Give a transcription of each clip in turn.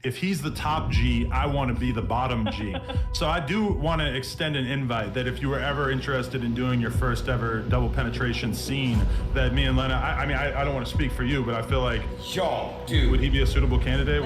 if he's the top G, I want to be the bottom G. So I do want to extend an invite that if you were ever interested in doing your first ever double penetration scene, that me and Lena, I don't want to speak for you, but I feel like, yo, dude, would he be a suitable candidate?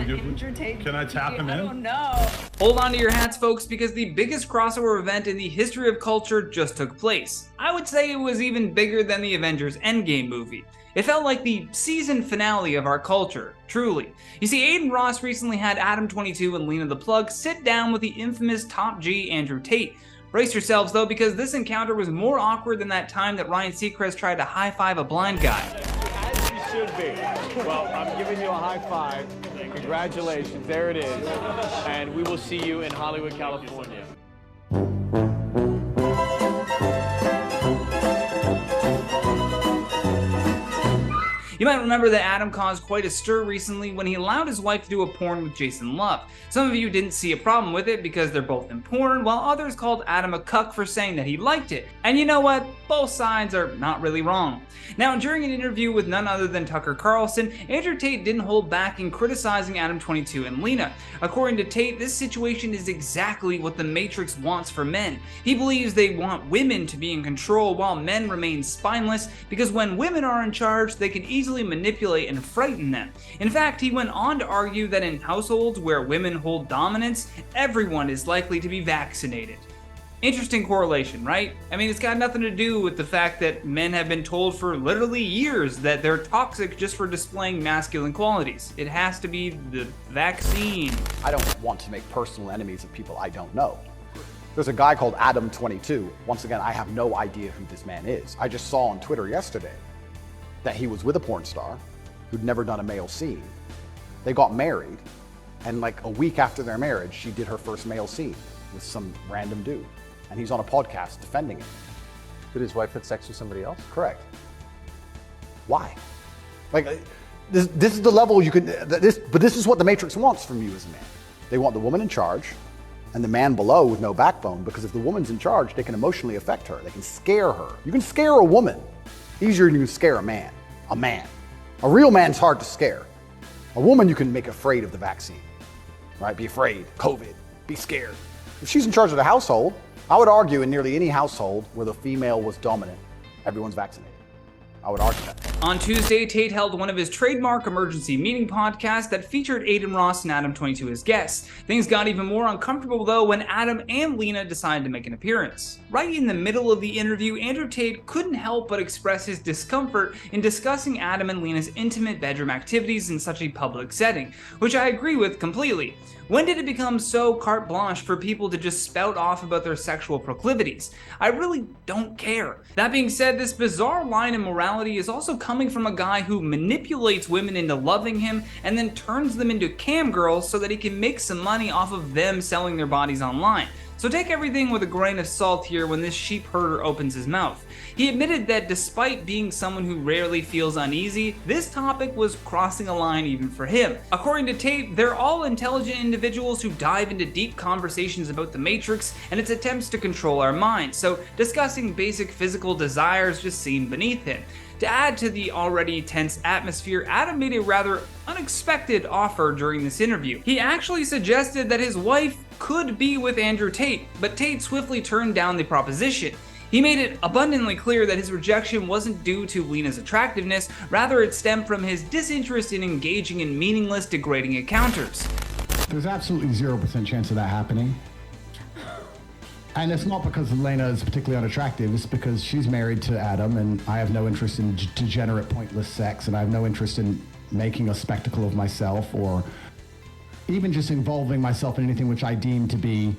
Can I tap him in? I don't know. Hold on to your hats, folks, because the biggest crossover event in the history of culture just took place. I would say it was even bigger than the Avengers End Game movie. It felt like the season finale of our culture, truly. You see, Adin Ross recently had Adam22 and Lena the Plug sit down with the infamous top G Andrew Tate. Brace yourselves though, because this encounter was more awkward than that time that Ryan Seacrest tried to high-five a blind guy. As you should be. Well, I'm giving you a high five. Congratulations, there it is. And we will see you in Hollywood, California. You might remember that Adam caused quite a stir recently when he allowed his wife to do a porn with Jason Luv. Some of you didn't see a problem with it because they're both in porn, while others called Adam a cuck for saying that he liked it. And you know what? Both sides are not really wrong. Now, during an interview with none other than Tucker Carlson, Andrew Tate didn't hold back in criticizing Adam22 and Lena. According to Tate, this situation is exactly what the Matrix wants for men. He believes they want women to be in control while men remain spineless, because when women are in charge, they can easily manipulate and frighten them. In fact, he went on to argue that in households where women hold dominance, everyone is likely to be vaccinated. Interesting correlation, right? I mean, it's got nothing to do with the fact that men have been told for literally years that they're toxic just for displaying masculine qualities. It has to be the vaccine. I don't want to make personal enemies of people I don't know. There's a guy called Adam22. Once again, I have no idea who this man is. I just saw on Twitter yesterday that he was with a porn star who'd never done a male scene. They got married, and like a week after their marriage, she did her first male scene with some random dude. And he's on a podcast defending it. Did his wife have sex with somebody else? Correct. Why? Like, this is the level you can, but this is what the Matrix wants from you as a man. They want the woman in charge and the man below with no backbone, because if the woman's in charge, they can emotionally affect her. They can scare her. You can scare a woman easier than you can scare a man. A man. A real man's hard to scare. A woman you can make afraid of the vaccine, right? Be afraid, COVID, be scared. If she's in charge of the household, I would argue in nearly any household where the female was dominant, everyone's vaccinated. I would argue that. On Tuesday, Tate held one of his trademark emergency meeting podcasts that featured Adin Ross and Adam22 as guests. Things got even more uncomfortable though when Adam and Lena decided to make an appearance. Right in the middle of the interview, Andrew Tate couldn't help but express his discomfort in discussing Adam and Lena's intimate bedroom activities in such a public setting, which I agree with completely. When did it become so carte blanche for people to just spout off about their sexual proclivities? I really don't care. That being said, this bizarre line in morality is also coming from a guy who manipulates women into loving him and then turns them into cam girls so that he can make some money off of them selling their bodies online. So take everything with a grain of salt here when this sheep herder opens his mouth. He admitted that despite being someone who rarely feels uneasy, this topic was crossing a line even for him. According to Tate, they're all intelligent individuals who dive into deep conversations about the Matrix and its attempts to control our minds, so discussing basic physical desires just seemed beneath him. To add to the already tense atmosphere, Adam made a rather unexpected offer during this interview. He actually suggested that his wife could be with Andrew Tate, but Tate swiftly turned down the proposition. He made it abundantly clear that his rejection wasn't due to Lena's attractiveness, rather it stemmed from his disinterest in engaging in meaningless, degrading encounters. There's absolutely 0% chance of that happening. And it's not because Lena is particularly unattractive, it's because she's married to Adam and I have no interest in degenerate, pointless sex, and I have no interest in making a spectacle of myself or even just involving myself in anything which I deem to be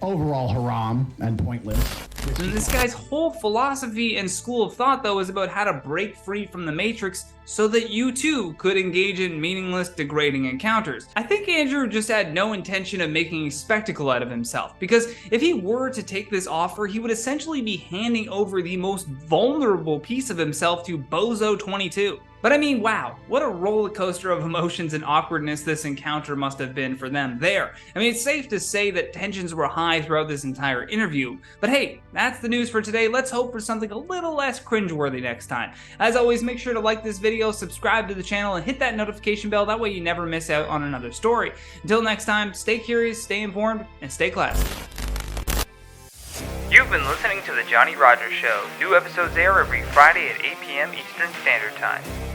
overall haram and pointless. And this guy's whole philosophy and school of thought, though, is about how to break free from the Matrix so that you too could engage in meaningless, degrading encounters. I think Andrew just had no intention of making a spectacle out of himself, because if he were to take this offer, he would essentially be handing over the most vulnerable piece of himself to Bozo22. But I mean, wow, what a roller coaster of emotions and awkwardness this encounter must have been for them there. I mean, it's safe to say that tensions were high throughout this entire interview. But hey, that's the news for today. Let's hope for something a little less cringeworthy next time. As always, make sure to like this video, subscribe to the channel, and hit that notification bell. That way you never miss out on another story. Until next time, stay curious, stay informed, and stay classy. You've been listening to The Johnny Rogers Show. New episodes air every Friday at 8 p.m. Eastern Standard Time.